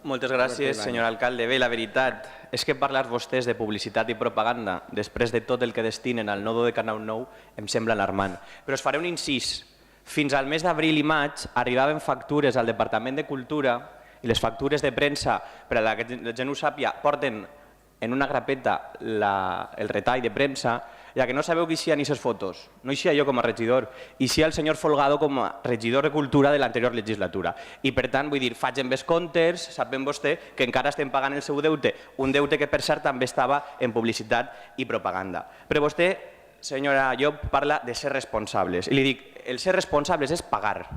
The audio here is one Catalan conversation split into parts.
Moltes gràcies, senyor alcalde. Bé, la veritat és que parlar vostès de publicitat i propaganda després de tot el que destinen al nodo de Canal 9 em sembla alarmant. Però us faré un incís. Fins al mes d'abril i maig arribaven factures al Departament de Cultura i les factures de premsa, per a que la gent ho sàpiga, porten en una grapeta el retall de premsa, ja que no sabeu qui eixien aquestes fotos. No eixia jo com a regidor, eixia el senyor Folgado com a regidor de Cultura de l'anterior legislatura. I per tant, vull dir, facin bé els comptes, saben vostè que encara estem pagant el seu deute, un deute que per cert també estava en publicitat i propaganda. Però vostè, senyora Llop, parla de ser responsables. I li dic, el ser responsables és pagar.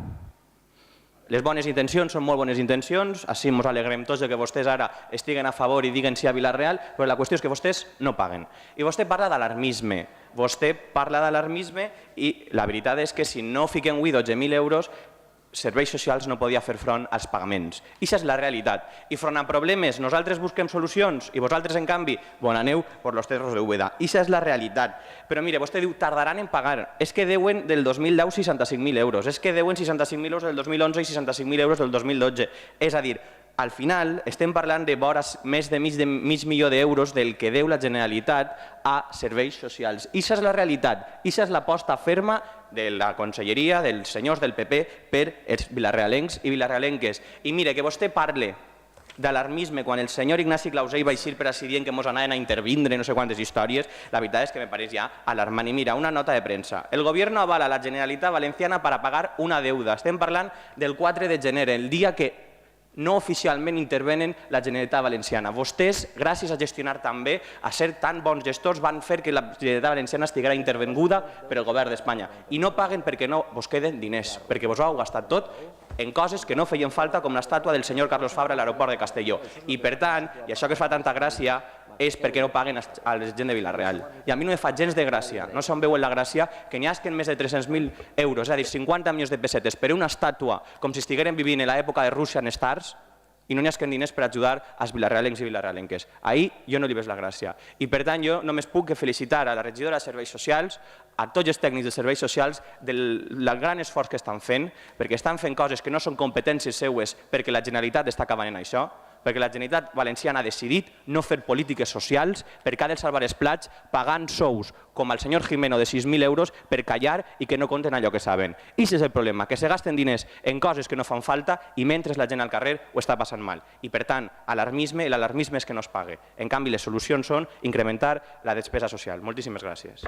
Les bones intencions són molt bones intencions, així ens alegrem tots que vostès ara estiguen a favor i diguen sí a Vila-real, però la qüestió és que vostès no paguen. I vostè parla d'alarmisme, i la veritat és que si no fiquem avui 12.000 euros, Serveis Socials no podia fer front als pagaments. Aquesta és la realitat. I front a problemes nosaltres busquem solucions i vosaltres, en canvi, bon aneu per los terros de Úbeda. Aquesta és la realitat. Però mire, vostè diu, tardaran en pagar. És que deuen del 2010 65.000 euros. És que deuen 65.000 euros del 2011 i 65.000 euros del 2012. És a dir, al final estem parlant de més de mig milió d'euros del que deu la Generalitat a serveis socials. I aquesta és la realitat, i aquesta és l'aposta ferma de la conselleria, dels senyors del PP, per els vilarealencs i vilarealenques. I mire, que vostè parle d'alarmisme quan el senyor Ignasi Clausell va eixir per així dient que ens anaven a intervindre no sé quantes històries, la veritat és que me pareix ja alarmant. I mira, una nota de premsa. El gobierno avala a la Generalitat Valenciana para pagar una deuda. Estem parlant del 4 de gener, el dia que no oficialment intervenen la Generalitat Valenciana. Vostès, gràcies a gestionar també, a ser tan bons gestors, van fer que la Generalitat Valenciana estiguera intervenguda per el govern d'Espanya. I no paguen perquè no vos queden diners, perquè vos ho heu gastat tot en coses que no feien falta, com l'estàtua del senyor Carlos Fabra a l'aeroport de Castelló. I per tant, i això que es fa tanta gràcia, és perquè no paguen a la gent de Vila-real. I a mi no me fa gens de gràcia, no sé on veuen la gràcia, que n'hi hagin més de 300.000 euros, és a dir, 50 milions de pessetes per una estàtua com si estigueren vivint en l'època de Russian Stars, i no n'hi hagin diners per ajudar als vilarealencs i vilarealenques. Ahir jo no li veig la gràcia. I per tant jo només puc felicitar a la regidora de Serveis Socials, a tots els tècnics de Serveis Socials del gran esforç que estan fent, perquè estan fent coses que no són competències seues perquè la Generalitat està acabant en això, perquè la Generalitat Valenciana ha decidit no fer polítiques socials perquè ha de salvar els plats pagant sous com el senyor Jimeno de 6.000 euros per callar i que no compten allò que saben. I aquest és el problema, que se gasten diners en coses que no fan falta i mentre la gent al carrer ho està passant mal. I per tant, alarmisme, l'alarmisme és que no es pague. En canvi, les solucions són incrementar la despesa social. Moltíssimes gràcies.